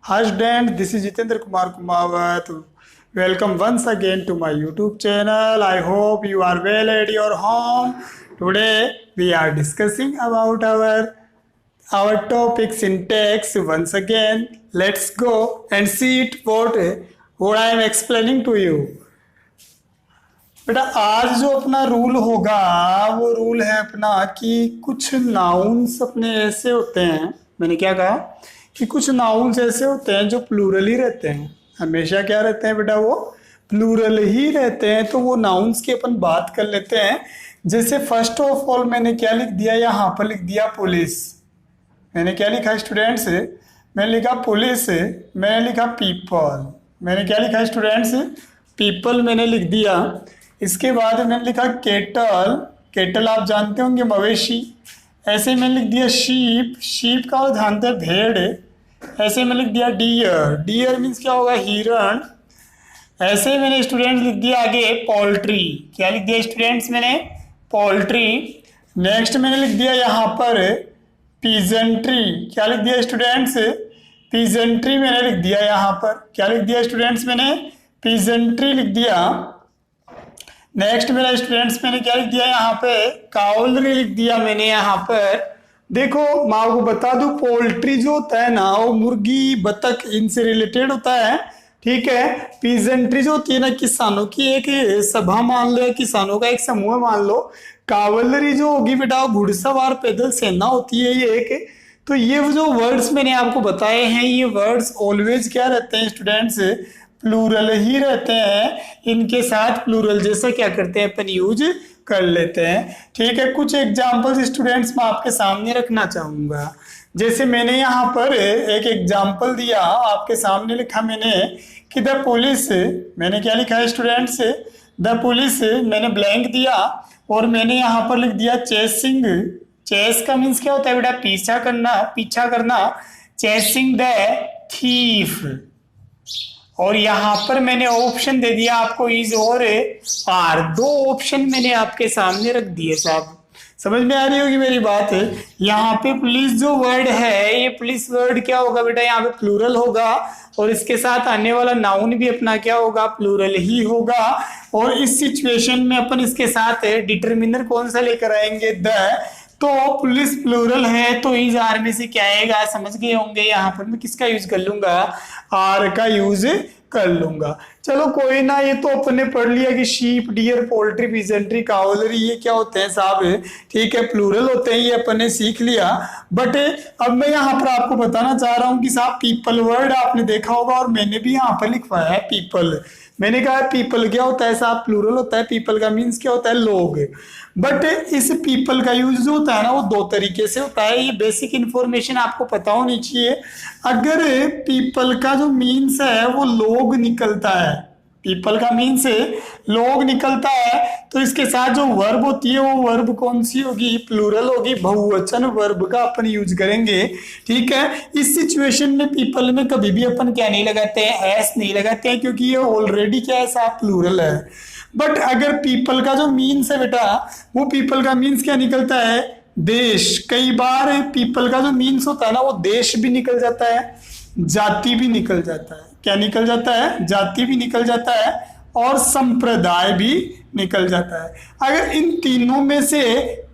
Hi student, this is Jitendra Kumar Kumawat. Welcome once again to my YouTube channel. I hope you are well at your home. Today we are discussing about our topic syntax. Once again, let's go and see it what I am explaining to you. बेटा आज जो अपना rule होगा वो rule है अपना कि कुछ नाउन्स अपने ऐसे होते हैं। मैंने क्या कहा कि कुछ नाउन्स ऐसे होते हैं जो प्लूरल ही रहते हैं, हमेशा क्या रहते हैं बेटा, वो प्लूरल ही रहते हैं। तो वो नाउन्स की अपन बात कर लेते हैं। जैसे फर्स्ट ऑफ ऑल मैंने क्या लिख दिया, यहाँ पर लिख दिया पुलिस। मैंने क्या लिखा स्टूडेंट्स, मैंने लिखा पुलिस, मैंने लिखा पीपल। मैंने क्या लिखा स्टूडेंट्स, पीपल मैंने लिख दिया। इसके बाद मैंने लिखा केटल, केटल आप जानते होंगे मवेशी। ऐसे मैंने लिख दिया शीप, शीप का जानते हैं भेड़। ऐसे मैंने लिख दिया डियर, डियर मीन्स क्या होगा, हिरण। ऐसे मैंने स्टूडेंट्स लिख दिया आगे पोल्ट्री। क्या लिख दिया स्टूडेंट्स मैंने, पोल्ट्री। नेक्स्ट मैंने लिख दिया यहाँ पर पीजेंट्री। क्या लिख दिया स्टूडेंट्स, पीजेंट्री मैंने लिख दिया यहाँ पर। क्या लिख दिया स्टूडेंट्स मैंने, पीजेंट्री लिख दिया। नेक्स्ट मेरा स्टूडेंट्स मैंने क्या लिख दिया यहाँ पे, काउलरी लिख दिया मैंने यहाँ पर। देखो मैं आपको बता दूं, पोल्ट्री जो होता है ना वो मुर्गी बतख इनसे रिलेटेड होता है, ठीक है। पीजेंट्री जो होती है ना किसानों की एक सभा मान लो, या किसानों का एक समूह मान लो। कावलरी जो होगी बेटा वो घुड़सवार पैदल सेना होती है ये एक। तो ये जो वर्ड्स मैंने आपको बताए हैं ये वर्ड्स ऑलवेज क्या रहते हैं स्टूडेंट्स, प्लूरल ही रहते हैं। इनके साथ प्लूरल जैसा क्या करते हैं अपन यूज कर लेते हैं, ठीक है। कुछ एग्जांपल्स स्टूडेंट्स मैं आपके सामने रखना चाहूंगा। जैसे मैंने यहाँ पर एक एग्जांपल दिया आपके सामने, लिखा मैंने कि द पुलिस। मैंने क्या लिखा है स्टूडेंट्स, द पुलिस मैंने ब्लैंक दिया और मैंने यहाँ पर लिख दिया चेसिंग। चेस का मीन्स क्या होता है बेटा, पीछा करना, पीछा करना। Chasing the thief. और यहाँ पर मैंने ऑप्शन दे दिया आपको इज और आर। दो ऑप्शन मैंने आपके सामने रख दिए साहब, समझ में आ रही होगी मेरी बात। यहाँ पे पुलिस जो वर्ड है ये पुलिस वर्ड क्या होगा बेटा, यहाँ पे प्लूरल होगा और इसके साथ आने वाला नाउन भी अपना क्या होगा, प्लूरल ही होगा। और इस सिचुएशन में अपन इसके साथ डिटरमिनर कौन सा लेकर आएंगे, द। तो पुलिस प्लूरल है तो इज आर में से क्या आएगा, समझ गए होंगे। यहाँ पर मैं किसका यूज कर लूंगा, आर का यूज कर लूंगा। चलो कोई ना, ये तो अपने पढ़ लिया कि शीप, डियर, पोल्ट्री, पीजेंट्री, कावलरी ये क्या होते हैं साहब, ठीक है, प्लूरल होते हैं, ये अपने सीख लिया। बट अब मैं यहाँ पर आपको बताना चाह रहा हूँ कि साहब पीपल वर्ड आपने देखा होगा और मैंने भी यहाँ पर लिखवाया है पीपल। मैंने कहा पीपल क्या होता है साहब, प्लूरल होता है। पीपल का मीन्स क्या होता है, लोग। बट इस पीपल का यूज जो होता है ना वो दो तरीके से होता है। ये बेसिक इंफॉर्मेशन आपको पता होनी चाहिए। अगर पीपल का जो मीन्स है वो लोग निकलता है, पीपल का मीन्स लोग निकलता है, तो इसके साथ जो वर्ब होती है वो वर्ब कौन सी होगी, प्लूरल होगी, बहुवचन वर्ब का अपन यूज करेंगे, ठीक है। इस सिचुएशन में पीपल में कभी भी अपन क्या नहीं लगाते हैं, एस नहीं लगाते हैं, क्योंकि ये ऑलरेडी क्या है साहब, प्लूरल है। बट अगर पीपल का जो मीन्स है बेटा वो पीपल का मीन्स क्या निकलता है, देश। कई बार पीपल का जो मीन्स होता है ना वो देश भी निकल जाता है, जाति भी निकल जाता है। क्या निकल जाता है, जाति भी निकल जाता है और संप्रदाय भी निकल जाता है। अगर इन तीनों में से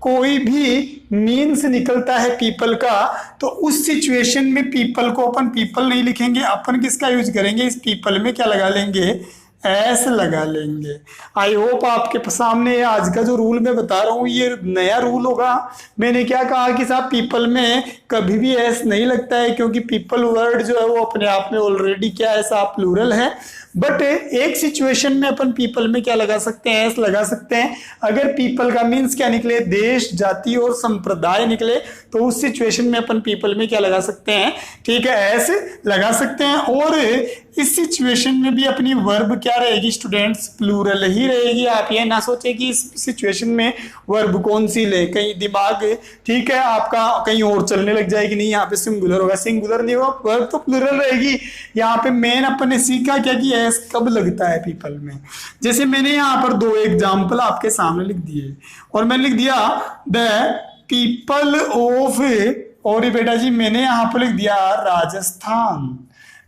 कोई भी मीन्स निकलता है पीपल का, तो उस सिचुएशन में पीपल को अपन पीपल नहीं लिखेंगे, अपन किसका यूज करेंगे, इस पीपल में क्या लगा लेंगे, ऐसे लगा लेंगे। आई होप आपके सामने आज का जो रूल मैं बता रहा हूँ ये नया रूल होगा। मैंने क्या कहा कि साहब पीपल में कभी भी एस नहीं लगता है, क्योंकि पीपल वर्ड जो है वो अपने आप में ऑलरेडी क्या है साहब, प्लूरल है। बट एक सिचुएशन में अपन पीपल में क्या लगा सकते हैं, एस लगा सकते हैं। अगर पीपल का मीन्स क्या निकले, देश, जाति और संप्रदाय निकले, तो उस सिचुएशन में अपन पीपल में क्या लगा सकते हैं, ठीक है, एस लगा सकते हैं। और इस सिचुएशन में भी अपनी वर्ब क्या रहेगी स्टूडेंट्स, प्लूरल ही रहेगी। आप ये ना सोचे कि इस सिचुएशन में वर्ब कौन सी ले, कहीं दिमाग ठीक है आपका कहीं और चलने लग जाएगी, नहीं यहाँ पे सिंगुलर होगा, सिंगुलर नहीं होगा, वर्ब तो प्लूरल रहेगी। यहाँ पे मेन अपन ने सीखा क्या कि एस कब लगता है पीपल में। जैसे मैंने यहाँ पर दो एग्जाम्पल आपके सामने लिख दिए और मैंने लिख दिया द पीपल ऑफ, और बेटा जी मैंने यहाँ पर लिख दिया Rajasthan.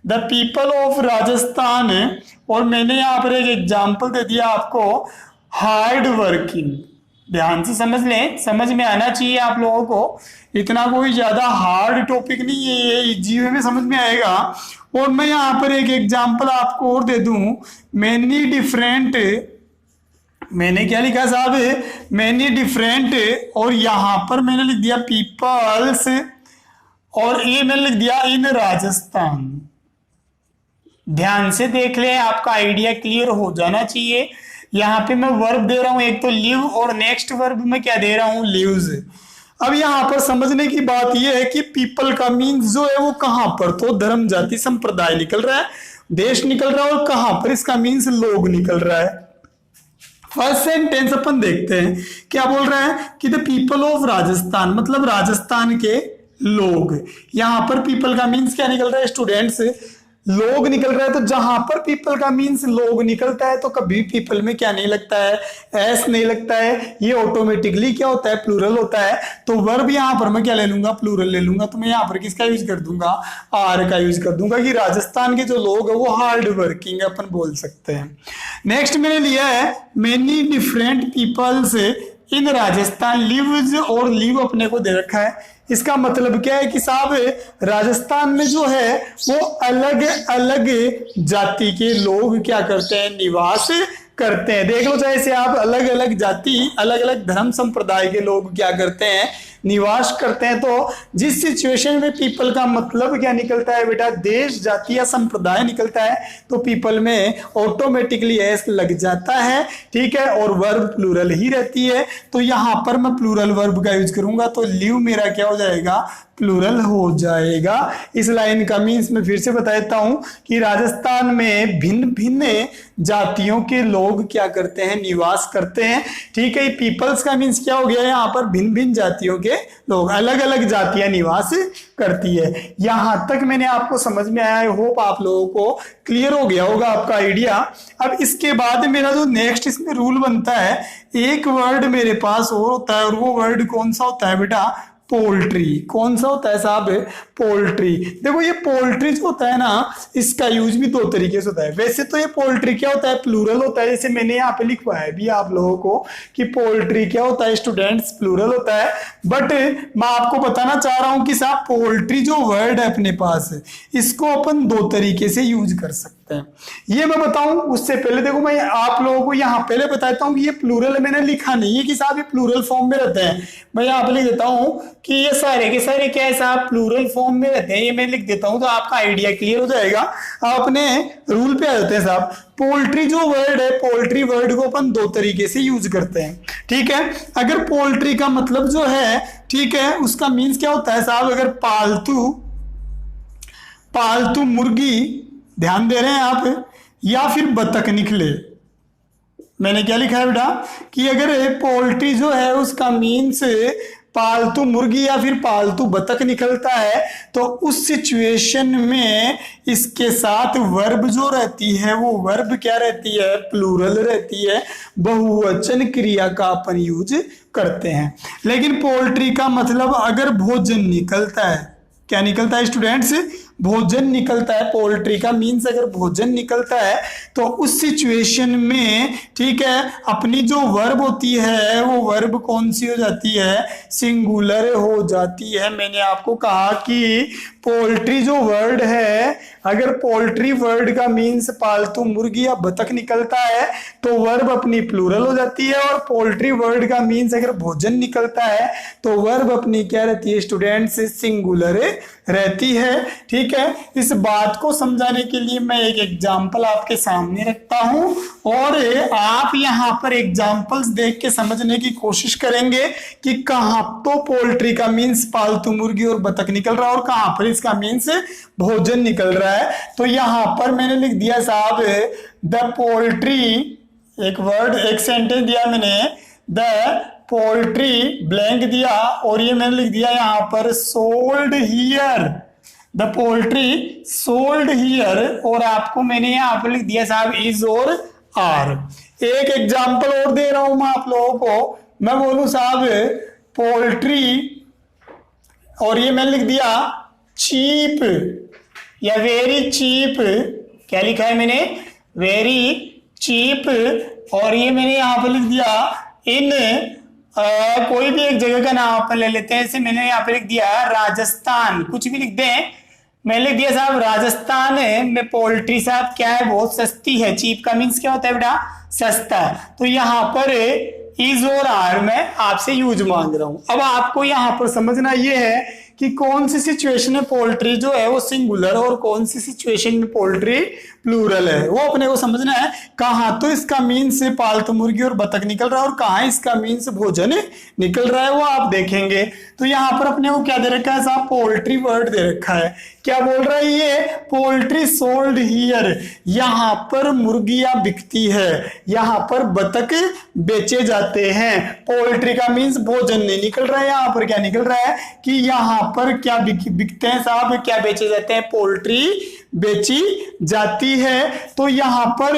The people of Rajasthan, और मैंने यहाँ पर एक एग्जाम्पल दे दिया आपको हार्ड वर्किंग। ध्यान से समझ लें, समझ में आना चाहिए आप लोगों को, इतना कोई ज्यादा हार्ड टॉपिक नहीं है, ये इजी वे में समझ में आएगा। और मैं यहाँ पर एक एग्जाम्पल आपको और दे दूं, मैनी डिफरेंट, मैंने क्या लिखा साहब, मैनी डिफरेंट, और यहां पर मैंने लिख दिया पीपल्स, और ये मैंने लिख दिया इन राजस्थान। ध्यान से देख ले, आपका आइडिया क्लियर हो जाना चाहिए। यहाँ पे मैं वर्ब दे रहा हूं एक तो लिव, और नेक्स्ट वर्ब में क्या दे रहा हूं, लिव्स। अब यहाँ पर समझने की बात यह है कि पीपल का मीन्स जो है वो कहां पर, तो धर्म जाति संप्रदाय निकल रहा है, देश निकल रहा है, और कहां पर इसका मीन्स लोग निकल रहा है। फर्स्ट सेंटेंस अपन देखते हैं, क्या बोल रहा है कि द पीपल ऑफ राजस्थान, मतलब राजस्थान के लोग। यहां पर पीपल का मीन्स क्या निकल रहा है स्टूडेंट्स, लोग निकल रहा है। तो जहां पर पीपल का मीन्स लोग निकलता है तो कभी पीपल में क्या नहीं लगता है, एस नहीं लगता है, ये ऑटोमेटिकली क्या होता है, प्लूरल होता है। तो वर्ब यहां पर मैं क्या ले लूंगा, प्लूरल ले लूंगा। तो मैं यहाँ पर किसका यूज कर दूंगा, आर का यूज कर दूंगा, कि राजस्थान के जो लोग है वो हार्ड वर्किंग अपन बोल सकते हैं। नेक्स्ट मैंने लिया है many different peoples in Rajasthan lives, और लिव अपने को दे रखा है। इसका मतलब क्या है कि साहब राजस्थान में जो है वो अलग अलग जाति के लोग क्या करते हैं, निवास करते हैं। देख लो, जैसे आप अलग अलग जाति, अलग अलग धर्म संप्रदाय के लोग क्या करते हैं, निवास करते हैं। तो जिस सिचुएशन में पीपल का मतलब क्या निकलता है बेटा, देश, जाति या संप्रदाय निकलता है, तो पीपल में ऑटोमेटिकली एस लग जाता है, ठीक है, और वर्ब प्लूरल ही रहती है। तो यहां पर मैं प्लूरल वर्ब का यूज करूंगा, तो लिव मेरा क्या हो जाएगा, प्लूरल हो जाएगा। इस लाइन का मीन्स मैं फिर से बता देता हूं कि राजस्थान में भिन्न भिन्न जातियों के लोग क्या करते हैं, निवास करते हैं, ठीक है। पीपल्स का मीन्स क्या हो गया, यहाँ पर भिन्न भिन्न जातियों के लोग, अलग अलग जातियां निवास करती है। यहां तक मैंने आपको समझ में आया, आई होप आप लोगों को क्लियर हो गया होगा आपका आइडिया। अब इसके बाद मेरा जो नेक्स्ट इसमें रूल बनता है, एक वर्ड मेरे पास और होता है, और वो वर्ड कौन सा होता है बेटा, पोल्ट्री। कौन सा होता है साहब, पोल्ट्री। देखो ये पोल्ट्री जो होता है ना, इसका यूज भी दो तरीके से होता है। वैसे तो ये पोल्ट्री क्या होता है, प्लूरल होता है, जैसे मैंने यहाँ पे लिखवाया भी आप लोगों को कि पोल्ट्री क्या होता है स्टूडेंट्स, प्लूरल होता है। बट मैं आपको बताना चाह रहा हूं कि साहब पोल्ट्री जो वर्ड है अपने पास, इसको अपन दो तरीके से यूज कर सकते हैं। ये मैं बताऊं उससे पहले देखो, मैं आप लोगों को यहाँ पहले बताता हूँ कि ये प्लूरल मैंने लिखा नहीं है कि साहब ये प्लूरल फॉर्म में रहते हैं। मैं यहाँ पे लिख देता हूँ कि ये सारे के सारे क्या है साहब, प्लूरल फॉर्म में रहते हैं। ये मैं लिख देता हूँ तो आपका आइडिया क्लियर हो जाएगा। आप अपने रूल पे आ जाते हैं साहब। पोल्ट्री जो वर्ड है, पोल्ट्री वर्ड को अपन दो तरीके से यूज करते हैं, ठीक है। अगर पोल्ट्री का मतलब जो है, ठीक है, उसका मीन्स क्या होता है साहब, अगर पालतू मुर्गी, ध्यान दे रहे हैं आप, या फिर बतख निकले। मैंने क्या लिखा है बेटा कि अगर पोल्ट्री जो है उसका मीन्स पालतू मुर्गी या फिर पालतू बतख निकलता है, तो उस सिचुएशन में इसके साथ वर्ब जो रहती है वो वर्ब क्या रहती है, प्लूरल रहती है, बहुवचन क्रिया का अपन यूज करते हैं। लेकिन पोल्ट्री का मतलब अगर भोजन निकलता है, क्या निकलता है स्टूडेंट्स, भोजन निकलता है। पोल्ट्री का मीन्स अगर भोजन निकलता है तो उस सिचुएशन में, ठीक है, अपनी जो वर्ब होती है वो वर्ब कौन सी हो जाती है, सिंगुलर हो जाती है। मैंने आपको कहा कि पोल्ट्री जो वर्ड है, अगर पोल्ट्री वर्ड का मीन्स पालतू मुर्गी या बतख निकलता है तो वर्ब अपनी प्लूरल हो जाती है, और पोल्ट्री वर्ड का मीन्स अगर भोजन निकलता है तो वर्ब अपनी क्या रहती है स्टूडेंट्स, सिंगुलर रहती है, ठीक है। इस बात को समझाने के लिए मैं एक एग्जाम्पल आपके सामने रखता हूं, और आप यहां पर एग्जाम्पल्स देख के समझने की कोशिश करेंगे कि कहां तो पोल्ट्री का मीन्स पालतू मुर्गी और बतख निकल रहा है और कहां पर इसका मीन्स भोजन निकल रहा है। तो यहां पर मैंने लिख दिया साहब द पोल्ट्री, एक वर्ड, एक सेंटेंस दिया मैंने, द पोल्ट्री ब्लैंक दिया, और ये मैंने लिख दिया यहां पर sold here, the poultry sold here, और आपको मैंने यहां पर लिख दिया साहब इज और आर। एक एग्जांपल और दे रहा हूं मैं आप लोगों को, मैं बोलूं साहब पोल्ट्री, और ये मैंने लिख दिया चीप, या वेरी चीप, क्या लिखा है मैंने, वेरी चीप, और ये मैंने यहाँ पर लिख दिया इन कोई भी एक जगह का नाम अपन ले लेते हैं, जैसे मैंने यहाँ पे लिख दिया राजस्थान, कुछ भी लिख दें, मैंने लिख दिया साहब राजस्थान में पोल्ट्री साहब क्या है, बहुत सस्ती है। चीप का मीन्स क्या होता है बेटा, सस्ता। तो यहाँ पर इज और आर मैं आपसे यूज मांग रहा हूं। अब आपको यहाँ पर समझना ये है कि कौन सी सिचुएशन में पोल्ट्री जो है वो सिंगुलर और कौन सी सिचुएशन में पोल्ट्री प्लूरल है, वो अपने को समझना है। कहाँ तो इसका मीन से पालतू मुर्गी और बतख निकल रहा है और कहाँ इसका मीन से भोजन निकल रहा है, वो आप देखेंगे। तो यहाँ पर अपने को क्या दे रखा है साहब, पोल्ट्री वर्ड दे रखा है। क्या बोल रहा है ये, पोल्ट्री सोल्ड हियर, यहाँ पर मुर्गियां बिकती है, यहाँ पर बतख बेचे जाते हैं। पोल्ट्री का मीन्स भोजन नहीं निकल रहा है, यहाँ पर क्या निकल रहा है कि यहाँ पर क्या बिकते हैं साहब, क्या बेचे जाते हैं, पोल्ट्री बेची जाती है। तो यहाँ पर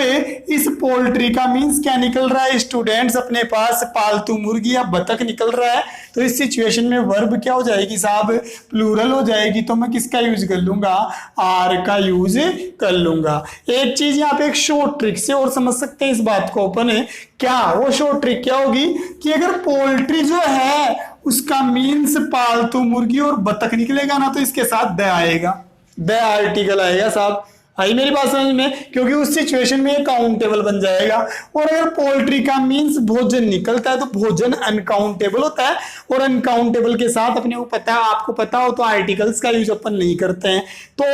इस पोल्ट्री का मीन्स क्या निकल रहा है स्टूडेंट्स, अपने पास पालतू मुर्गी या बतख निकल रहा है। तो इस सिचुएशन में वर्ब क्या हो जाएगी साहब, प्लूरल हो जाएगी। तो मैं किसका यूज कर लूंगा, आर का यूज कर लूंगा। एक चीज यहाँ पे एक शॉर्ट ट्रिक से और समझ सकते हैं इस बात को अपन, क्या वो शॉर्ट ट्रिक क्या होगी कि अगर पोल्ट्री जो है उसका मीन्स पालतू मुर्गी और बतख निकलेगा ना, तो इसके साथ द आएगा, द आर्टिकल आएगा साहब। आई मेरी बात समझ में, क्योंकि उस सिचुएशन में काउंटेबल बन जाएगा। और अगर पोल्ट्री का मीन्स भोजन निकलता है तो भोजन अनकाउंटेबल होता है, और अनकाउंटेबल के साथ अपने को पता है, आपको पता हो तो आर्टिकल्स का यूज अपन नहीं करते हैं। तो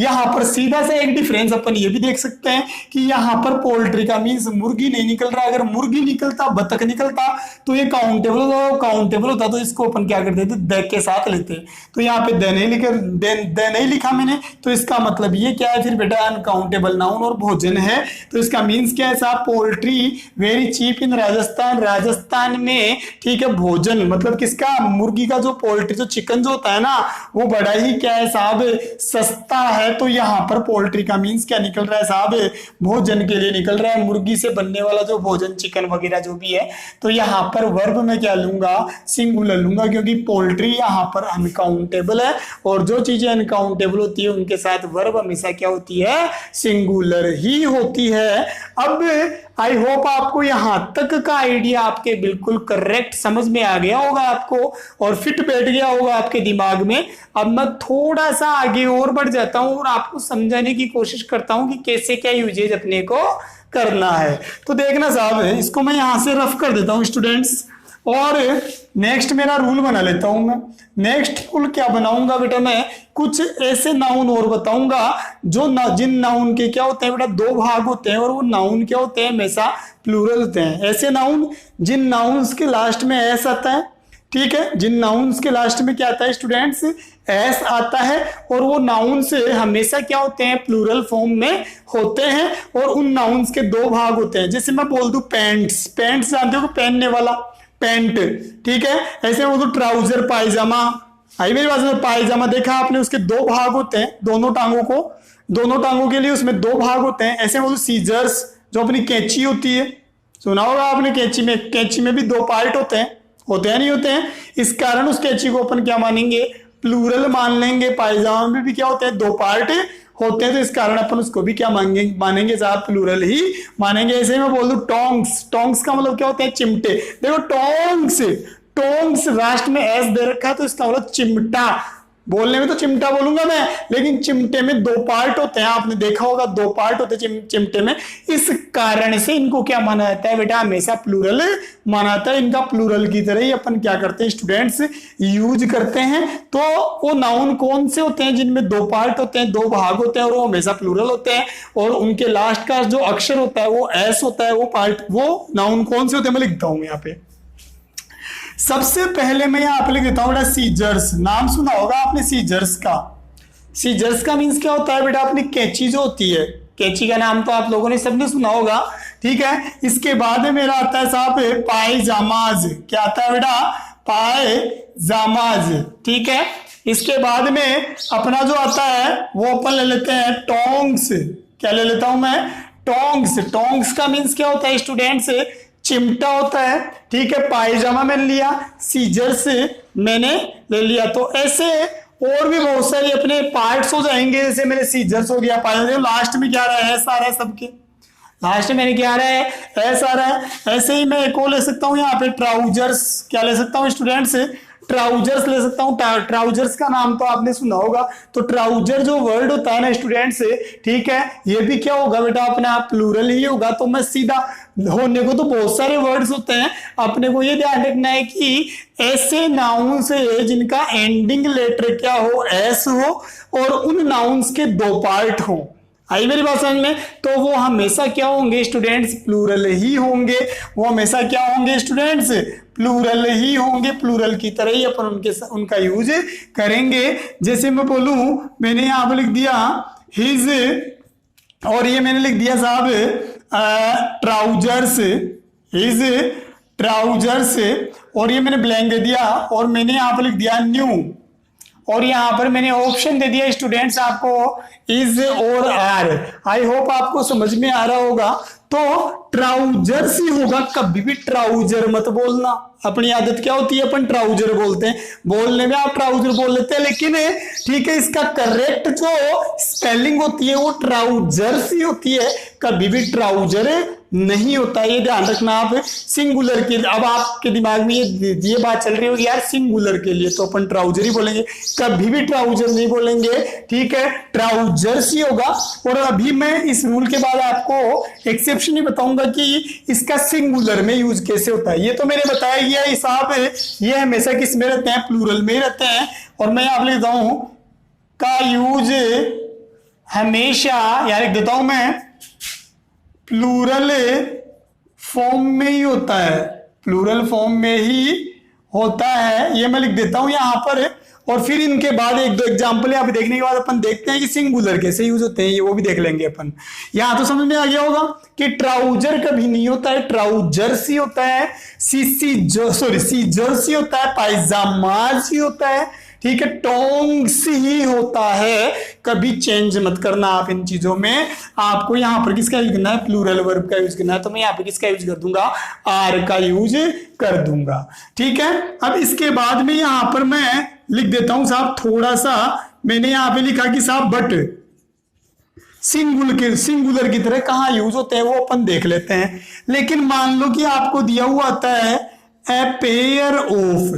यहाँ पर सीधा सा एक डिफरेंस अपन ये भी देख सकते हैं कि यहाँ पर पोल्ट्री का मीन्स मुर्गी नहीं निकल रहा, अगर मुर्गी निकलता, बतख निकलता तो ये काउंटेबल होता, तो इसको अपन क्या करते थे, द के साथ लेते। तो यहाँ पे द नहीं लिखा मैंने, तो इसका मतलब ये क्या है फिर अनकाउंटेबल नाउन और भोजन है। तो इसका मीन्स क्या है साहब, poultry very cheap in Rajasthan, Rajasthan में, ठीक है, भोजन मतलब किसका, मुर्गी का, जो पोल्ट्री जो चिकन जो होता है ना, वो बड़ा ही क्या है साहब, सस्ता है। तो यहाँ पर पोल्ट्री का मीन्स क्या निकल रहा है साहब, भोजन के लिए निकल रहा है, मुर्गी से बनने वाला जो भोजन, चिकन वगैरह जो भी है। तो यहाँ पर वर्ब में क्या लूंगा, सिंगुलर लूंगा, क्योंकि पोल्ट्री यहाँ पर अनकाउंटेबल है, और जो चीजें अनकाउंटेबल होती है उनके साथ वर्ब हमेशा क्या होती है, सिंगुलर ही होती है। अब आई होप आपको यहां तक का आइडिया आपके बिल्कुल करेक्ट समझ में आ गया होगा आपको, और फिट बैठ गया होगा आपके दिमाग में। अब मैं थोड़ा सा आगे और बढ़ जाता हूं और आपको समझाने की कोशिश करता हूं कि कैसे क्या यूजेज अपने को करना है। तो देखना साहब, इसको मैं यहां से रफ कर देता हूं स्टूडेंट्स, और नेक्स्ट मेरा रूल बना लेता हूं मैं। नेक्स्ट रूल क्या बनाऊंगा बेटा, मैं कुछ ऐसे नाउन और बताऊंगा जो जिन नाउन के क्या होते हैं बेटा, दो भाग होते हैं, और वो नाउन क्या होते हैं, हमेशा प्लूरल होते हैं। ऐसे नाउन जिन नाउन्स के लास्ट में एस आता है, ठीक है, जिन नाउन्स के लास्ट में क्या आता है स्टूडेंट्स, एस आता है, और वो नाउन से हमेशा क्या होते हैं, प्लूरल फॉर्म में होते हैं, और उन नाउन्स के दो भाग होते हैं। जैसे मैं बोल दूं पैंट्स, पैंट्स जानते हो, पहनने वाला पैंट, ठीक है। ऐसे बोल दूं ट्राउजर, पायजामा, आई मेरी बात में, पायजामा देखा आपने, उसके दो भाग होते हैं, दोनों टांगों के लिए उसमें दो भाग होते हैं। ऐसे बोल सीजर्स, जो अपनी कैंची होती है, सुना होगा आपने, कैंची में भी दो पार्ट होते हैं नहीं होते हैं। इस कारण उस कैंची को अपन क्या मानेंगे, प्लूरल मान लेंगे। पायजामा में भी क्या होते हैं, दो पार्ट होते हैं, तो इस कारण अपन उसको भी क्या मानेंगे साहब, प्लूरल ही मानेंगे। ऐसे मैं बोल दूं टोंग्स, टोंग्स का मतलब क्या होता है, चिमटे। देखो टोंग्स लास्ट में एस दे रखा है, तो इसका मतलब चिमटा। बोलने में तो चिमटा बोलूंगा मैं, लेकिन चिमटे में दो पार्ट होते हैं, आपने देखा होगा, दो पार्ट होते हैं चिमटे में। इस कारण से इनको क्या माना जाता है बेटा, हमेशा प्लूरल माना जाता है। इनका प्लूरल की तरह ही अपन क्या करते हैं स्टूडेंट्स, यूज करते हैं। तो वो नाउन कौन से होते हैं जिनमें दो पार्ट होते हैं, दो भाग होते हैं, और वो हमेशा प्लूरल होते हैं, और उनके लास्ट का जो अक्षर होता है वो एस होता है, वो नाउन कौन से होते हैं मैं लिखता हूं यहाँ पे। सबसे पहले मैं यहाँ पे लिख देता हूँ बेटा सीजर्स। नाम सुना होगा आपने सीजर्स का। सीजर्स का मीन्स क्या होता है बेटा, अपनी कैंची जो होती है, कैंची का नाम तो आप लोगों ने सबने सुना होगा, ठीक है। इसके बाद में मेरा आता है साहब पायजामाज। क्या आता है बेटा, पायजामाज, ठीक है। इसके बाद में अपना जो आता है वो अपन ले लेते हैं टोंग्स। क्या ले लेता हूं मैं, टोंग्स। टोंग्स का मीन्स क्या होता है स्टूडेंट्स, चिमटा होता है, ठीक है। पायजामा मैंने लिया, सीजर्स मैंने ले लिया। तो ऐसे और भी बहुत सारे अपने पार्ट्स हो जाएंगे, जैसे मेरे सीजर्स हो गया, पाया, लास्ट में क्या रहा है, ऐसा रहा है सबके, लास्ट में मैंने क्या रहा है, ऐसा रहा है। ऐसे ही मैं एक और ले सकता हूँ यहाँ पे ट्राउजर्स, क्या ले सकता हूँ स्टूडेंट्स, ट्राउजर्स ले सकता हूँ। ट्राउजर्स का नाम तो आपने सुना होगा। तो ट्राउजर जो वर्ड होता है ना स्टूडेंट्स, ठीक है, ये भी क्या होगा बेटा अपने आप प्लूरल ही होगा। तो मैं सीधा, होने को तो बहुत सारे वर्ड्स होते हैं, अपने को ये ध्यान रखना है कि ऐसे नाउन से जिनका एंडिंग लेटर क्या हो, एस हो, और उन नाउन्स के दो पार्ट हो। आई मेरी बात समझ में? तो वो हमेशा क्या होंगे स्टूडेंट्स, प्लूरल ही होंगे। वो हमेशा क्या होंगे स्टूडेंट्स, प्लूरल ही होंगे। प्लूरल की तरह ही अपन उनका यूज करेंगे। जैसे मैं बोलूं, मैंने यहां पर लिख दिया हिज, और ये मैंने लिख दिया साहब ट्राउजर्स, हिज ट्राउजर्स, और ये मैंने ब्लैंक दे दिया, और मैंने यहां पर लिख दिया न्यू, और यहां पर मैंने ऑप्शन दे दिया स्टूडेंट्स आपको इज और आर। आई होप आपको समझ में आ रहा होगा। तो ट्राउजर्स ही होगा, कभी भी ट्राउजर मत बोलना। अपनी आदत क्या होती है, अपन ट्राउजर बोलते हैं, बोलने में आप ट्राउजर बोल लेते हैं, लेकिन ठीक है इसका करेक्ट जो स्पेलिंग होती है वो ट्राउजर्स ही होती है, कभी भी ट्राउजर नहीं होता। ये ध्यान रखना आप सिंगुलर के। अब आपके दिमाग में ये बात चल रही होगी यार सिंगुलर के लिए तो अपन ट्राउजर ही बोलेंगे, कभी भी ट्राउजर नहीं बोलेंगे, ठीक है, ट्राउजर्स ही होगा। और अभी मैं इस रूल के बाद आपको एक्सेप्शन ही बताऊंगा कि इसका सिंगुलर में यूज कैसे होता है। ये तो मैंने बताया गया हिसाब है, ये हमेशा किस में रहते हैं, प्लूरल में रहते हैं। और मैं आप लिख देता हूं का यूज हमेशा, यार लिख देता हूं मैं, प्लूरल फॉर्म में ही होता है, प्लूरल फॉर्म में ही होता है। ये मैं लिख देता हूं यहां पर। और फिर इनके बाद एक दो एग्जांपल यहाँ पे देखने के बाद अपन देखते हैं कि सिंगुलर कैसे यूज होते हैं, ये वो भी देख लेंगे अपन। यहां तो समझ में आ गया होगा कि ट्राउजर कभी नहीं होता है, ट्राउजर्स ही होता है, सीजर्स ही होता है, पायजामाज ही होता है, ठीक है, टोंग्स ही होता है। कभी चेंज मत करना आप इन चीजों में। आपको यहां पर किसका यूज करना है, प्लूरल वर्ब का यूज करना है। तो मैं यहां पे किसका यूज कर दूंगा, आर का यूज कर दूंगा, ठीक है। अब इसके बाद में यहां पर मैं लिख देता हूं साहब थोड़ा सा, मैंने यहां पे लिखा कि साहब बट सिंगुलर की तरह कहां यूज होते हैं वो अपन देख लेते हैं। लेकिन मान लो कि आपको दिया हुआ आता है a pair of,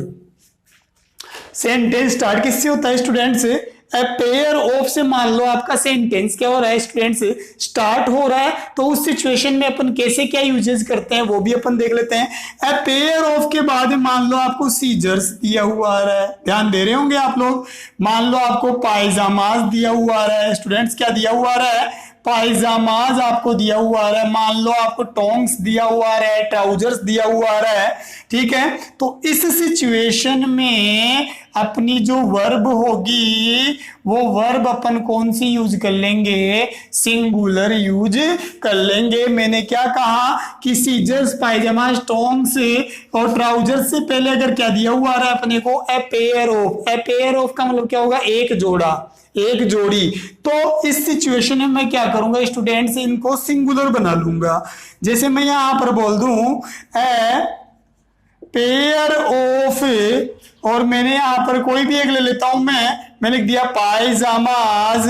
sentence start किससे होता है स्टूडेंट्स, ए पेयर ऑफ से। मान लो आपका सेंटेंस क्या हो रहा है स्टूडेंट्स, स्टार्ट हो रहा है, तो उस सिचुएशन में अपन कैसे क्या यूजेस करते हैं वो भी अपन देख लेते हैं। ए पेयर ऑफ के बाद मान लो आपको सीजर्स दिया हुआ आ रहा है, ध्यान दे रहे होंगे आप लोग। मान लो आपको पायजामाज दिया हुआ आ रहा है स्टूडेंट्स, क्या दिया हुआ आ रहा है, पायजामाज आपको दिया हुआ आ रहा है। मान लो आपको टोंग्स दिया हुआ आ रहा है, ट्राउजर्स दिया हुआ आ रहा है, ठीक है। तो इस सिचुएशन में अपनी जो वर्ब होगी वो वर्ब अपन कौन सी यूज कर लेंगे, सिंगुलर यूज कर लेंगे। मैंने क्या कहा कि सीजर्स, पायजामाज, टोंग्स और ट्राउजर्स से पहले अगर क्या दिया हुआ आ रहा है अपने को, a pair of. A pair of का मतलब क्या होगा, एक जोड़ा, एक जोड़ी। तो इस सिचुएशन में मैं क्या करूंगा स्टूडेंट्स, इनको सिंगुलर बना लूंगा। जैसे मैं यहां पर बोल दूं ए पेयर ऑफ, और मैंने यहां पर कोई भी एक ले लेता हूं, मैं लिख दिया पायजामाज,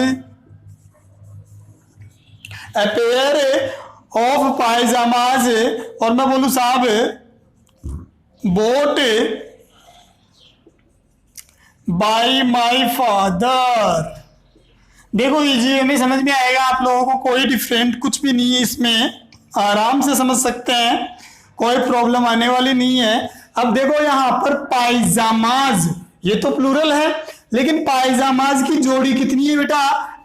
ए पेयर ऑफ पायजामाज, और मैं बोलूं साहब बोट बाय माय फादर। देखो इजी में समझ में आएगा आप लोगों को, कोई डिफरेंट कुछ भी नहीं है इसमें, आराम से समझ सकते हैं, कोई प्रॉब्लम आने वाली नहीं है। अब देखो यहां पर पायजामाज, ये तो प्लूरल है, लेकिन पायजामाज की जोड़ी कितनी है बेटा,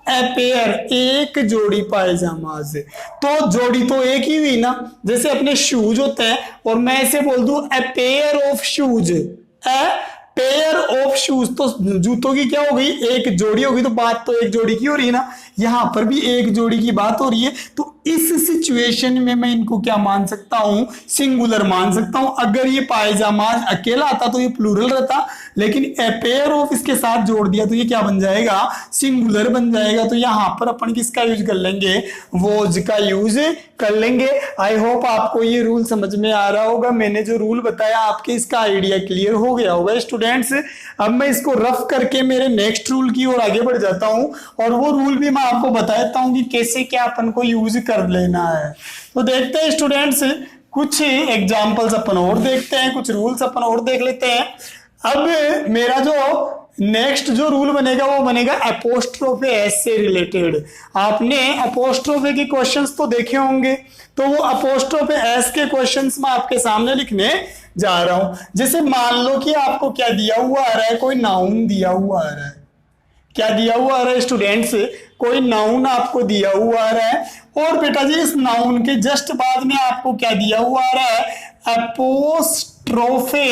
ए पेयर, एक जोड़ी पायजामाज। तो जोड़ी तो एक ही हुई ना, जैसे अपने शूज होते हैं और मैं ऐसे बोल दूं a pair of shoes, a pair of shoes, तो जूतों की क्या हो गई, एक जोड़ी होगी। तो बात तो एक जोड़ी की हो रही है ना, यहां पर भी एक जोड़ी की बात हो रही है। तो इस सिचुएशन में मैं इनको क्या मान सकता हूं, सिंगुलर मान सकता हूं। अगर ये पायजामाज अकेला आता तो ये प्लूरल रहता, लेकिन ए पेयर ऑफ इसके साथ जोड़ दिया तो ये क्या बन जाएगा, सिंगुलर बन जाएगा। तो यहां पर अपन किसका यूज कर लेंगे, वॉज का यूज कर लेंगे। आई होप आपको ये रूल समझ में आ रहा होगा। मैंने जो रूल बताया आपके इसका आइडिया क्लियर हो गया होगा स्टूडेंट। स्टूडेंट्स अब मैं इसको रफ करके मेरे नेक्स्ट रूल की ओर आगे बढ़ जाता हूं और वो रूल भी मैं आपको बता देता हूं कि कैसे क्या अपन को यूज कर लेना है। तो देखते हैं स्टूडेंट्स, कुछ एग्जांपल्स अपन और देखते हैं, कुछ रूल्स अपन और देख लेते हैं। अब मेरा जो नेक्स्ट जो रूल बनेगा वो बनेगा अपोस्ट्रोफे एस से रिलेटेड। आपने अपोस्ट्रोफे के क्वेश्चंस तो देखे होंगे, तो वो अपोस्ट्रोफे एस के क्वेश्चंस मैं आपके सामने लिखने जा रहा हूं। जैसे मान लो कि आपको क्या दिया हुआ आ रहा है, कोई नाउन दिया हुआ आ रहा है। क्या दिया हुआ आ रहा है स्टूडेंट्स? कोई नाउन आपको दिया हुआ आ रहा है और बेटा जी इस नाउन के जस्ट बाद में आपको क्या दिया हुआ आ रहा है? अपोस्ट्रोफे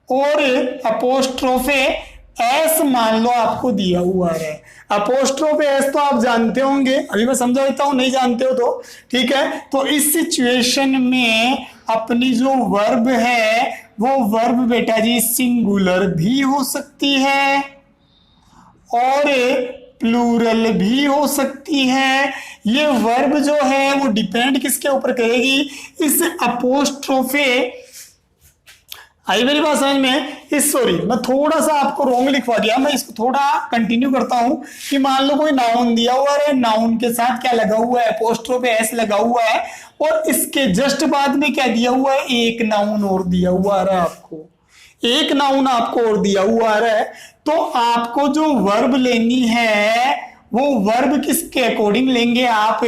और अपोस्ट्रोफे एस मान लो आपको दिया हुआ है। अपोस्ट्रोफे एस तो आप जानते होंगे, अभी मैं समझा देता हूं, नहीं जानते हो तो ठीक है। तो इस सिचुएशन में अपनी जो वर्ब है वो वर्ब बेटा जी सिंगुलर भी हो सकती है और प्लूरल भी हो सकती है। ये वर्ब जो है वो डिपेंड किसके ऊपर करेगी? इस अपोस्ट्रोफे, आई मेरी बात समझ में? मैं थोड़ा सा आपको रॉन्ग लिखवा दिया, मैं इसको थोड़ा कंटिन्यू करता हूं कि मान लो कोई नाउन दिया हुआ है, नाउन के साथ क्या लगा हुआ है? अपोस्ट्रोफे एस लगा हुआ है और इसके जस्ट बाद में क्या दिया हुआ है? एक नाउन और दिया हुआ आ रहा है आपको, एक नाउन आपको और दिया हुआ आ रहा है। तो आपको जो वर्ब लेनी है वो वर्ब किसके अकॉर्डिंग लेंगे आप?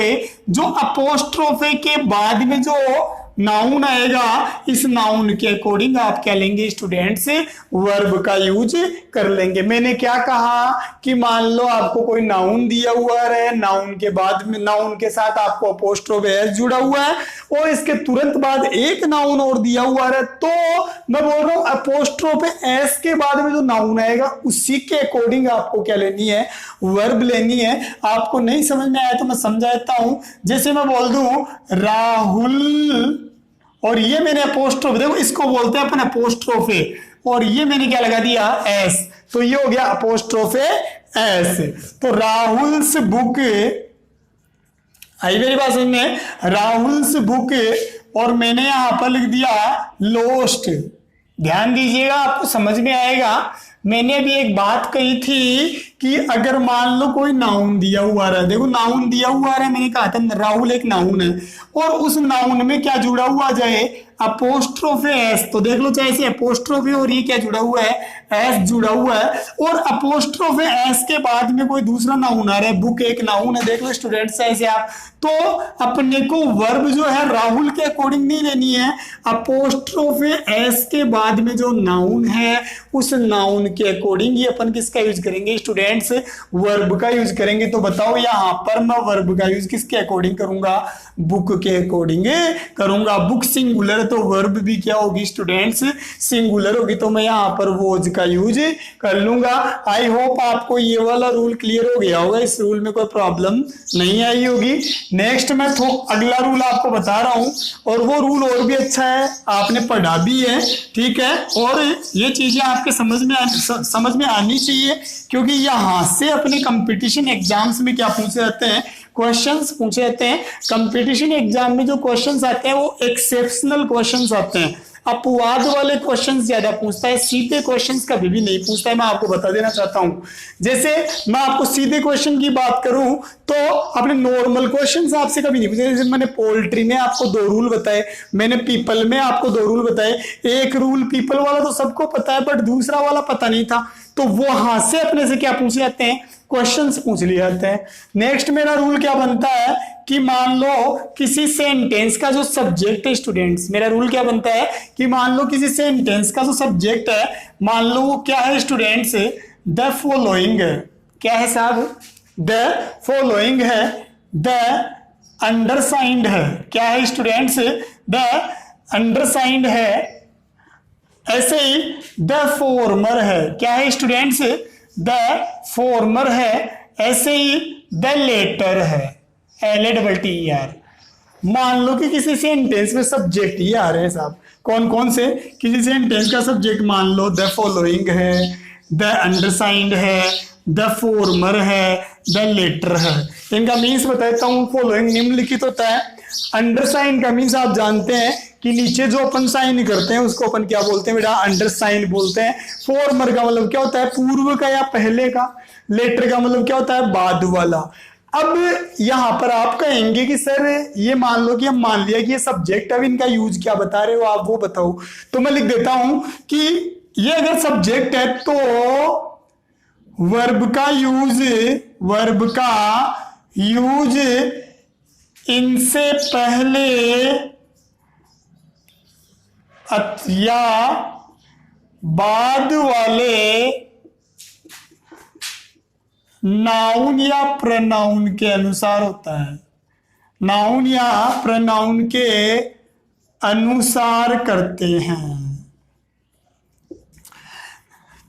जो अपोस्ट्रोफे के बाद में जो नाउन आएगा इस नाउन के अकॉर्डिंग आप क्या लेंगे स्टूडेंट्स? वर्ब का यूज कर लेंगे। मैंने क्या कहा कि मान लो आपको कोई नाउन दिया हुआ है, नाउन के बाद में नाउन के साथ आपको अपोस्ट्रोफे एस जुड़ा हुआ है और इसके तुरंत बाद एक नाउन और दिया हुआ है, तो मैं बोल रहा हूं अपोस्ट्रोफे एस के बाद में जो नाउन आएगा उसी के अकॉर्डिंग आपको क्या लेनी है? वर्ब लेनी है। आपको नहीं समझ में आया तो मैं समझा देता हूं। जैसे मैं बोल दूं राहुल और ये मैंने अपोस्ट्रोफे, देखो इसको बोलते हैं अपन अपोस्ट्रोफे और ये मैंने क्या लगा दिया? एस, तो ये हो गया अपोस्ट्रोफे एस। तो राहुल्स बुक, आई मेरी बात समझ में? राहुल्स बुक और मैंने यहां पर लिख दिया लोस्ट। ध्यान दीजिएगा, आपको समझ में आएगा। मैंने अभी एक बात कही थी कि अगर मान लो कोई नाउन दिया हुआ रहा, देखो नाउन दिया हुआ रहा, मैंने कहा था राहुल एक नाउन है और उस नाउन में क्या जुड़ा हुआ जाए? Apostrophe S. तो देख लो चाहे से अपोस्ट्रोफे और ये क्या जुड़ा हुआ है? एस जुड़ा हुआ है और अपोस्ट्रोफे एस के बाद में कोई दूसरा नाउन आ रहा है, बुक एक नाउन है। देख लो स्टूडेंट्स ऐसे आप, तो अपने को वर्ब जो है राहुल के अकॉर्डिंग नहीं लेनी है, अपोस्ट्रोफे एस के बाद में जो नाउन है उस नाउन के अकॉर्डिंग ये अपन किसका यूज करेंगे स्टूडेंट्स? वर्ब का यूज करेंगे। तो बताओ यहां पर मैं वर्ब का यूज किसके अकॉर्डिंग करूंगा? बुक के अकॉर्डिंग करूंगा। बुक सिंगुलर तो वर्ब भी क्या होगी स्टूडेंट्स? सिंगुलर होगी, तो मैं यहां पर वॉज का यूज कर लूंगा। आई होप आपको ये वाला रूल क्लियर हो गया होगा, इस रूल में कोई प्रॉब्लम नहीं आई होगी। नेक्स्ट मैं अगला रूल आपको बता रहा हूं और वो रूल और भी अच्छा है, आपने पढ़ा भी है, ठीक है, और ये चीजें आपके समझ में आनी चाहिए क्योंकि यहां से अपने कंपटीशन एग्जाम्स में क्या पूछे जाते हैं? क्वेश्चंस पूछे जाते हैं। कंपटीशन एग्जाम में जो क्वेश्चंस आते हैं वो एक्सेप्शनल क्वेश्चंस आते हैं, अपवाद वाले क्वेश्चंस ज्यादा पूछता है, सीधे क्वेश्चंस कभी भी नहीं पूछता है। मैं आपको बता देना चाहता हूं, जैसे मैं आपको सीधे क्वेश्चन की बात करूं तो अपने नॉर्मल क्वेश्चंस आपसे कभी नहीं पूछे। जैसे मैंने पोल्ट्री में आपको 2 रूल बताए, मैंने पीपल में आपको 2 रूल बताए। एक रूल पीपल वाला तो सबको पता है बट दूसरा वाला पता नहीं था, तो वहां से अपने से क्या पूछ जाते हैं? क्वेश्चंस पूछ लिए जाते हैं। नेक्स्ट मेरा रूल क्या बनता है कि मान लो किसी सेंटेंस का जो सब्जेक्ट है स्टूडेंट्स, मेरा रूल क्या बनता है कि मान लो किसी सेंटेंस का जो सब्जेक्ट है, मान लो वो क्या है स्टूडेंट्स? द फॉलोइंग है। क्या है साहब? द फॉलोइंग है, द अंडरसाइंड है। क्या है स्टूडेंट्स? द अंडरसाइंड है। ऐसे ही द फॉर्मर है। क्या है स्टूडेंट्स? द फॉर्मर है। ऐसे ही द लेटर है, LATTER। मान लो कि किसी सेंटेंस में सब्जेक्ट ये आ रहे हैं साहब, कौन कौन से? किसी सेंटेंस का सब्जेक्ट मान लो द फॉलोइंग है, द अंडरसाइंड है, द फॉर्मर है, द लेटर है। इनका मीन्स बताता हूं। फॉलोइंग निम्नलिखित होता है, अंडरसाइन का मीन्स आप जानते हैं कि नीचे जो अपन साइन करते हैं उसको अपन क्या बोलते हैं बेटा, अंडरसाइन बोलते हैं। फॉर्मर का मतलब क्या होता है, पूर्व का या पहले का। लेटर का मतलब क्या होता है, बाद वाला। अब यहां पर आप कहेंगे कि सर ये मान लो कि हम मान लिया कि ये सब्जेक्ट, अब इनका यूज क्या बता रहे हो आप वो बताओ। तो मैं लिख देता हूं कि ये अगर सब्जेक्ट है तो वर्ब का यूज इनसे पहले या बाद वाले नाउन या प्रोनाउन के अनुसार होता है। नाउन या प्रोनाउन के अनुसार करते हैं।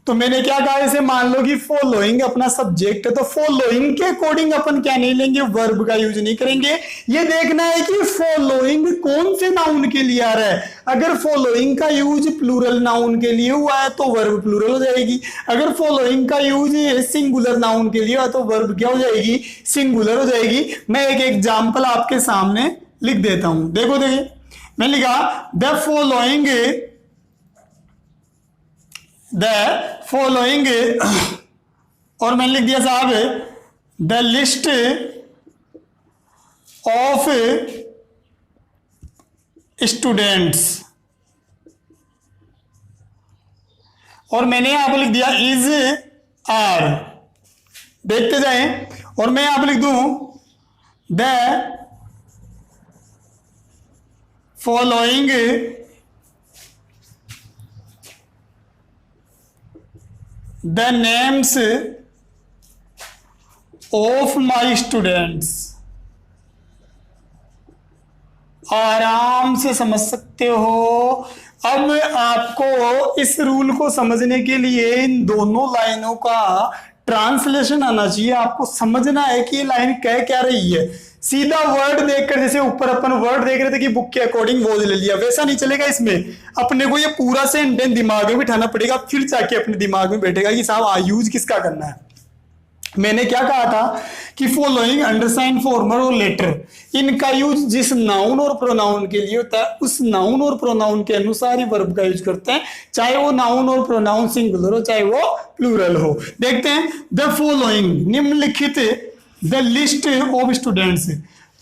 तो मैंने क्या कहा, जैसे मान लो कि फॉलोइंग अपना सब्जेक्ट है, तो फॉलोइंग के अकॉर्डिंग अपन क्या नहीं लेंगे, वर्ब का यूज नहीं करेंगे। ये देखना है कि फॉलोइंग कौन से नाउन के लिए आ रहा है। अगर फॉलोइंग का यूज प्लूरल नाउन के लिए हुआ है तो वर्ब प्लूरल हो जाएगी। अगर फॉलोइंग का यूज सिंगुलर नाउन के लिए हुआ तो वर्ब क्या हो जाएगी, सिंगुलर हो जाएगी। मैं एक एग्जाम्पल आपके सामने लिख देता हूं, देखो देखिए मैं लिखा द फॉलोइंग और मैंने लिख दिया साहब द लिस्ट ऑफ स्टूडेंट्स, और मैंने यहां पर लिख दिया इज आर। देखते जाएं, और मैं यहां पर लिख दूं the following the names of my students। आराम से समझ सकते हो। अब आपको इस रूल को समझने के लिए इन दोनों लाइनों का ट्रांसलेशन आना चाहिए। आपको समझना है कि ये लाइन कह क्या रही है। सीधा वर्ड देखकर, जैसे ऊपर अपन वर्ड देख रहे थे कि बुक के अकॉर्डिंग वो ले लिया, वैसा नहीं चलेगा। इसमें अपने को ये पूरा सेंटेंस दिमाग में बिठाना पड़ेगा, फिर जाके अपने दिमाग में बैठेगा कि साहब यूज किसका करना है। मैंने क्या कहा था कि फॉलोइंग अंडरसाइन, फॉर्मर और लेटर, इनका यूज जिस नाउन और प्रोनाउन के लिए होता है उस नाउन और प्रोनाउन के अनुसार ही वर्ब का यूज करते हैं, चाहे वो नाउन और प्रोनाउन सिंगुलर हो चाहे वो प्लूरल हो। देखते हैं द फॉलोइंग, निम्नलिखित, द लिस्ट ऑफ स्टूडेंट्स।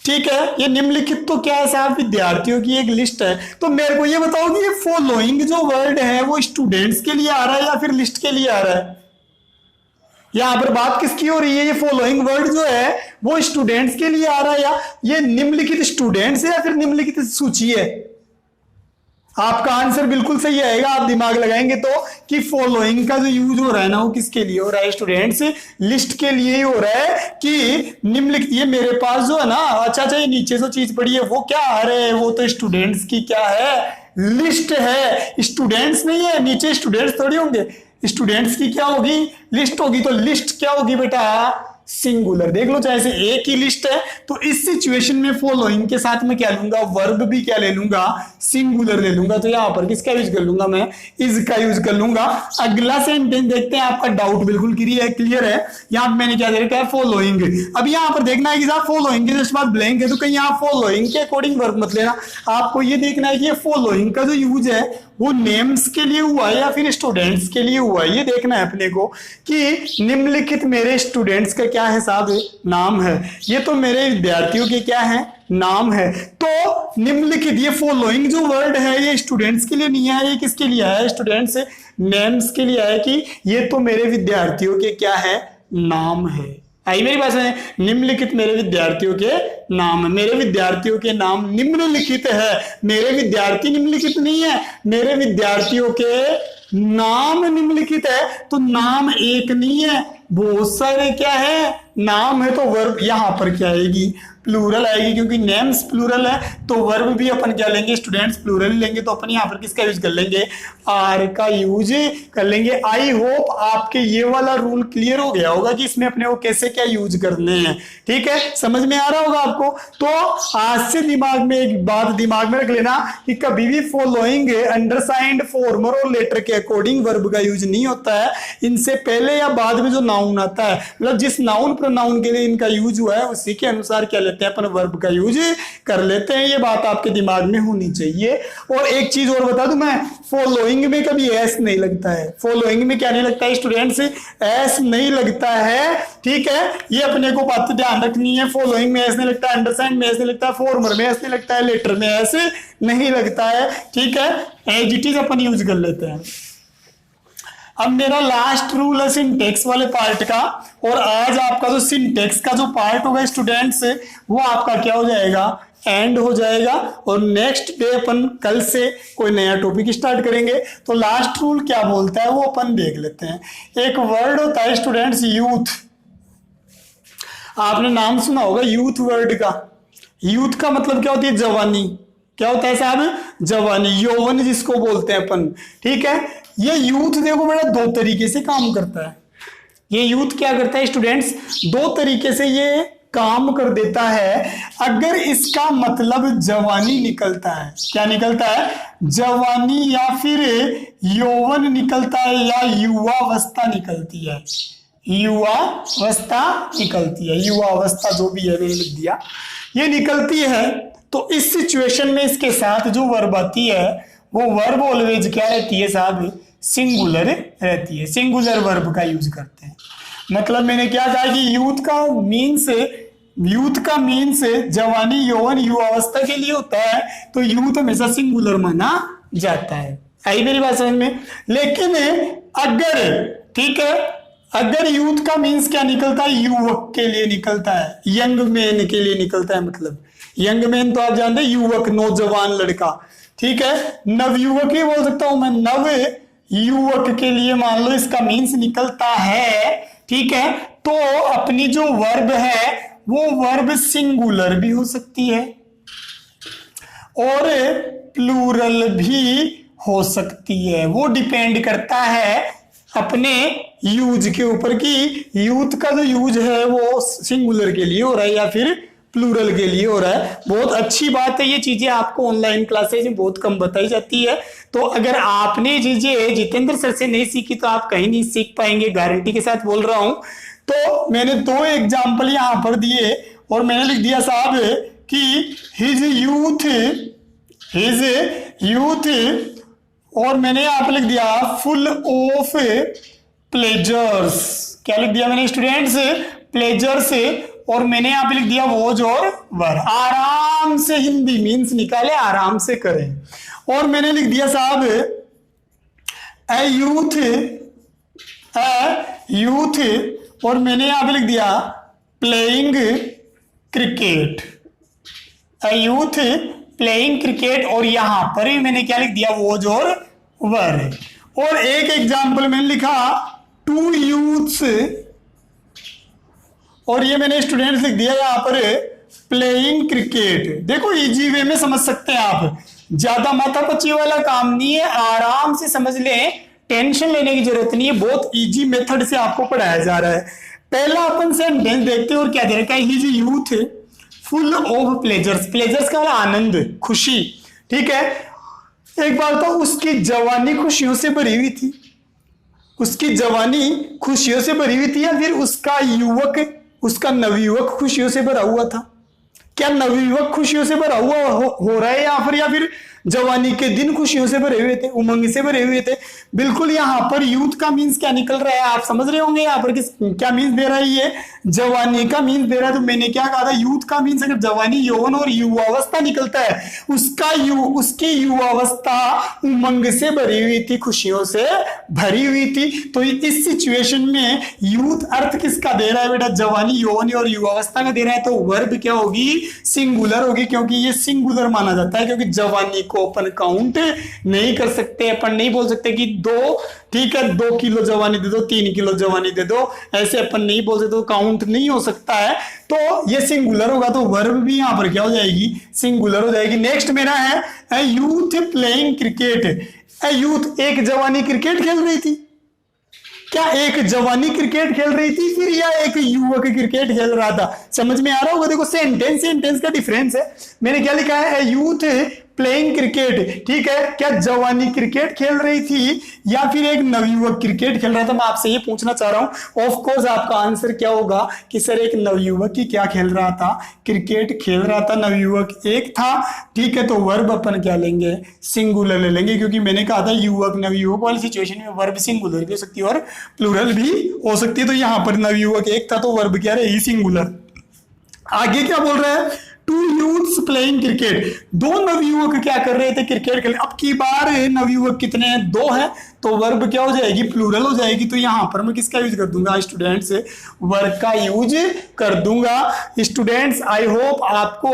ठीक है, ये निम्नलिखित तो क्या है साहब, विद्यार्थियों की एक लिस्ट है। तो मेरे को ये बताओ कि ये फॉलोइंग जो वर्ड है वो स्टूडेंट्स के लिए आ रहा है या फिर लिस्ट के लिए आ रहा है। यहां पर बात किसकी हो रही है, ये फॉलोइंग वर्ड जो है वो स्टूडेंट्स के लिए आ रहा है या ये निम्नलिखित स्टूडेंट्स है या फिर निम्नलिखित सूची है। आपका आंसर बिल्कुल सही आएगा, आप दिमाग लगाएंगे तो, कि फॉलोइंग का जो यूज हो रहा है ना वो किसके लिए हो रहा है, स्टूडेंट्स लिस्ट के लिए ही हो रहा है। कि निम्नलिखित, ये मेरे पास जो है ना, अच्छा ये नीचे जो चीज पड़ी है वो क्या आ रहा है, वो तो स्टूडेंट्स की क्या है, लिस्ट है, स्टूडेंट्स नहीं है। नीचे स्टूडेंट्स थोड़ी होंगे, स्टूडेंट्स की क्या होगी, लिस्ट होगी। तो लिस्ट क्या होगी बेटा, सिंगुलर। देख लो, चाहे से एक ही लिस्ट है तो इस सिचुएशन में फॉलोइंग के साथ में क्या लूंगा, वर्ब भी क्या ले लूंगा, सिंगुलर ले लूंगा। तो यहां पर किसका यूज कर लूंगा, मैं इज का यूज कर लूंगा। अगला सेंटेंस देखते हैं, आपका डाउट बिल्कुल क्लियर है। यहां पर मैंने क्या दे रखा है, फॉलोइंग। अब यहां पर देखना है कि साहब फॉलोइंग के जस्ट बाद ब्लैंक है, तो कहीं यहां फॉलोइंग के अकॉर्डिंग वर्ब मत लेना। आपको ये देखना है कि ये फॉलोइंग का जो यूज है वो नेम्स के लिए हुआ है या फिर स्टूडेंट्स के लिए हुआ है। ये देखना है अपने को कि निम्नलिखित मेरे स्टूडेंट्स का क्या है साहब, नाम है। ये तो मेरे विद्यार्थियों के क्या है, नाम है। तो निम्नलिखित, ये फॉलोइंग जो वर्ड है ये स्टूडेंट्स के लिए नहीं है, ये किसके लिए है, स्टूडेंट्स नेम्स के लिए है कि ये तो मेरे विद्यार्थियों के क्या है, नाम है। आई मेरी बात है, निम्नलिखित मेरे विद्यार्थियों के नाम है। मेरे विद्यार्थियों के नाम निम्नलिखित है, मेरे विद्यार्थी निम्नलिखित नहीं है, मेरे विद्यार्थियों के नाम निम्नलिखित है। तो नाम एक नहीं है, बहुत सारे क्या है, नाम है। तो वर्ब यहां पर क्या आएगी, प्लूरल आएगी, क्योंकि नेम्स प्लूरल है। तो वर्ब भी अपन क्या लेंगे, स्टूडेंट्स प्लूरल लेंगे। तो अपन यहां पर किसका यूज कर लेंगे, आर का यूज कर लेंगे। आई होप आपके ये वाला रूल क्लियर हो गया होगा कि इसमें अपने को कैसे क्या यूज करने हैं। ठीक है, समझ में आ रहा होगा आपको। तो आज से दिमाग में एक बात दिमाग में रख लेना कि कभी भी फॉलोइंग अंडरसाइंड, फॉर्मर और लेटर के अकॉर्डिंग वर्ब का यूज नहीं होता है। इनसे पहले या बाद में जो नाउन आता है, मतलब जिस नाउन प्रोनाउन के लिए इनका यूज हुआ है उसी के अनुसार क्या लेते हैं अपन, वर्ब का यूज कर लेते हैं। ये बात आपके दिमाग में होनी चाहिए। और एक चीज और बता दूं मैं, फॉलोइंग में कभी एस नहीं लगता है। फॉलोइंग में क्या नहीं लगता है स्टूडेंट्स, एस नहीं लगता है। ठीक है, ये अपने को बात ध्यान रखनी है। फॉलोइंग में एस नहीं लगता, अंडरस्टैंड में एस नहीं लगता, फॉर्मर में एस नहीं लगता है, लेटर में एस नहीं लगता है। ठीक है, एज इट इज अपन यूज कर लेते हैं। अब मेरा लास्ट रूल है सिंटेक्स वाले पार्ट का, और आज आपका जो सिंटेक्स का जो पार्ट होगा स्टूडेंट्स, वो आपका क्या हो जाएगा, एंड हो जाएगा। और नेक्स्ट डे अपन कल से कोई नया टॉपिक स्टार्ट करेंगे। तो लास्ट रूल क्या बोलता है वो अपन देख लेते हैं। एक वर्ड होता है स्टूडेंट्स यूथ, आपने नाम सुना होगा यूथ वर्ड का। यूथ का मतलब क्या होती है, जवानी। क्या होता है साहब, जवानी, यौवन जिसको बोलते हैं अपन। ठीक है, ये यूथ देखो बेटा दो तरीके से काम करता है। ये यूथ क्या करता है स्टूडेंट्स, दो तरीके से ये काम कर देता है। अगर इसका मतलब जवानी निकलता है, क्या निकलता है, जवानी या फिर यौवन निकलता है या युवावस्था निकलती है, युवावस्था निकलती है, युवावस्था जो भी है मैंने लिख दिया, ये निकलती है। तो इस सिचुएशन में इसके साथ जो वर्ब आती है वो वर्ब ऑलवेज क्या रहती है साहब, सिंगुलर रहती है। सिंगुलर वर्ब का यूज करते हैं। मतलब मैंने क्या कहा कि यूथ का मीन्स जवानी यौवन युवावस्था के लिए होता है, तो यूथ हमेशा सिंगुलर माना जाता है। आई मेरी बात समझ में। लेकिन अगर, ठीक है, अगर यूथ का मीन्स क्या निकलता है, युवक के लिए निकलता है, यंग मैन के लिए निकलता है। मतलब यंग मैन तो आप जानते हैं युवक, नौजवान लड़का। ठीक है, नवयुवक ही बोल सकता हूं मैं, नव युवक के लिए मान लो इसका मीन्स निकलता है। ठीक है, तो अपनी जो वर्ब है वो वर्ब सिंगुलर भी हो सकती है और प्लूरल भी हो सकती है। वो डिपेंड करता है अपने यूज के ऊपर कि यूथ का जो यूज है वो सिंगुलर के लिए हो रहा है या फिर प्लूरल के लिए हो रहा है। बहुत अच्छी बात है, ये चीजें आपको ऑनलाइन क्लासेज में बहुत कम बताई जाती है। तो अगर आपने चीजें जितेंद्र सर से नहीं सीखी तो आप कहीं नहीं सीख पाएंगे, गारंटी के साथ बोल रहा हूं। तो मैंने दो एग्जाम्पल यहां पर दिए और मैंने लिख दिया साहब कि हिज यूथ, और मैंने यहां पर लिख दिया फुल ऑफ प्लेजर्स। क्या लिख दिया मैंने स्टूडेंट्स, प्लेजर्स। और मैंने यहां पे लिख दिया वॉज और वर। आराम से हिंदी मीन्स निकाले, आराम से करें। और मैंने लिख दिया साहब ए यूथ, और मैंने यहां पे लिख दिया प्लेइंग क्रिकेट, ए यूथ प्लेइंग क्रिकेट। और यहां पर ही मैंने क्या लिख दिया, वॉज और वर। और एक एग्जाम्पल मैंने लिखा टू यूथ्स, और ये मैंने स्टूडेंट्स लिख दिया यहां पर प्लेइंग क्रिकेट। देखो इजी वे में समझ सकते हैं आप, ज्यादा माथा पच्ची वाला काम नहीं है, आराम से समझ लें, टेंशन लेने की जरूरत नहीं है। बहुत इजी मेथड से आपको पढ़ाया जा रहा है। पहला अपन सेंटेंस देखते हैं और क्या दे रखा है, his youth full of pleasures. Pleasures का आनंद, खुशी। ठीक है, एक बात तो उसकी जवानी खुशियों से भरी हुई थी, उसकी जवानी खुशियों से भरी हुई थी या फिर उसका नवयुवक खुशियों से भरा हुआ था। क्या नवयुवक खुशियों से भरा हुआ हो रहा है या फिर जवानी के दिन खुशियों से भरे हुए थे, उमंग से भरे हुए थे। बिल्कुल यहाँ पर यूथ का मीन्स क्या निकल रहा है आप समझ रहे होंगे। यहाँ पर क्या मीन्स दे रहा है, ये जवानी का मीन्स दे रहा है। तो मैंने क्या कहा था, यूथ का मीन्स अगर जवानी यौवन और युवावस्था निकलता है, उसकी युवावस्था उमंग से भरी हुई थी, खुशियों से भरी हुई थी। तो इस सिचुएशन में यूथ अर्थ किसका दे रहा है बेटा, जवानी यौवन और युवावस्था का दे रहा है। तो वर्ब क्या होगी, सिंगुलर होगी, क्योंकि ये सिंगुलर माना जाता है। क्योंकि जवानी को अपन काउंट नहीं कर सकते, अपन नहीं बोल सकते कि 2 किलो जवानी दे दो, 3 किलो जवानी दे दो, ऐसे अपन नहीं बोल सकते, तो काउंट नहीं हो सकता है। तो ये सिंगुलर होगा, तो वर्ब भी यहां पर क्या हो जाएगी, सिंगुलर हो जाएगी। नेक्स्ट मेरा है यूथ प्लेइंग क्रिकेट। यूथ, एक जवानी क्रिकेट खेल रही थी। क्या एक जवानी क्रिकेट खेल रही थी फिर, या एक युवक क्रिकेट खेल रहा था? समझ में आ रहा होगा। देखो सेंटेंस का डिफरेंस है। मैंने क्या लिखा है, यूथ प्लेइंग क्रिकेट, ठीक है, क्या जवानी क्रिकेट खेल रही थी या फिर एक नवयुवक क्रिकेट खेल रहा था? मैं आपसे ये पूछना चाह रहा हूं। ऑफ कोर्स आपका आंसर क्या होगा कि सर एक नवयुवक ही क्या खेल रहा था, क्रिकेट खेल रहा था, नवयुवक एक था, ठीक है। तो वर्ब अपन क्या लेंगे, सिंगुलर ले लेंगे, क्योंकि मैंने कहा था युवक नवयुवक वाली सिचुएशन में वर्ब सिंगुलर भी हो सकती है और प्लूरल भी हो सकती है। तो यहां पर नवयुवक एक था तो वर्ब क्या रही, सिंगुलर। आगे क्या बोल रहा है, टू यूथ्स प्लेइंग क्रिकेट, दो नवयुवक क्या कर रहे थे, क्रिकेट खेल। अब की बार नवयुवक कितने हैं, दो हैं, तो वर्ब क्या हो जाएगी, प्लूरल हो जाएगी। तो यहां पर मैं किसका यूज कर दूंगा, स्टूडेंट्स, वर्ब का यूज कर दूंगा। स्टूडेंट्स आई होप आपको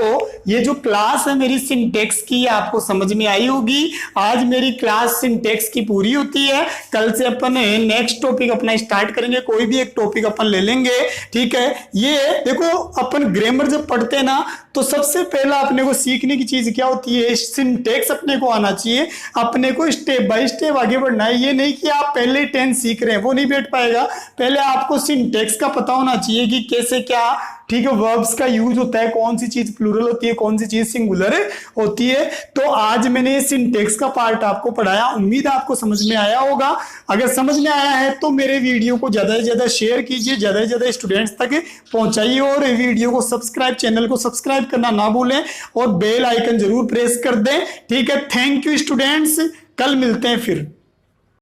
ये जो क्लास है मेरी सिंटेक्स की आपको समझ में आई होगी। आज मेरी क्लास सिंटेक्स की पूरी होती है, कल से अपन नेक्स्ट टॉपिक अपना स्टार्ट करेंगे, कोई भी एक टॉपिक अपन ले लेंगे, ठीक है। ये देखो अपन ग्रामर जब पढ़ते हैं ना तो सबसे पहला अपने को सीखने की चीज क्या होती है, सिंटेक्स अपने को आना चाहिए, अपने को स्टेप बाय स्टेप आगे बढ़ना है। ये नहीं कि आप पहले 10 सीख रहे हैं, वो नहीं बैठ पाएगा। पहले आपको सिंटेक्स का पता होना चाहिए कि कैसे क्या, ठीक है, वर्ब्स का यूज होता है, कौन सी चीज प्लूरल होती है, कौन सी चीज सिंगुलर होती है। तो आज मैंने सिंटेक्स का पार्ट आपको पढ़ाया, उम्मीद है आपको समझ में आया होगा। अगर समझ में आया है तो मेरे वीडियो को ज्यादा से ज्यादा शेयर कीजिए, ज्यादा से ज्यादा स्टूडेंट्स तक पहुंचाइए, और वीडियो को सब्सक्राइब, चैनल को सब्सक्राइब करना ना भूलें और बेल आइकन जरूर प्रेस कर दें, ठीक है। थैंक यू स्टूडेंट्स, कल मिलते हैं फिर।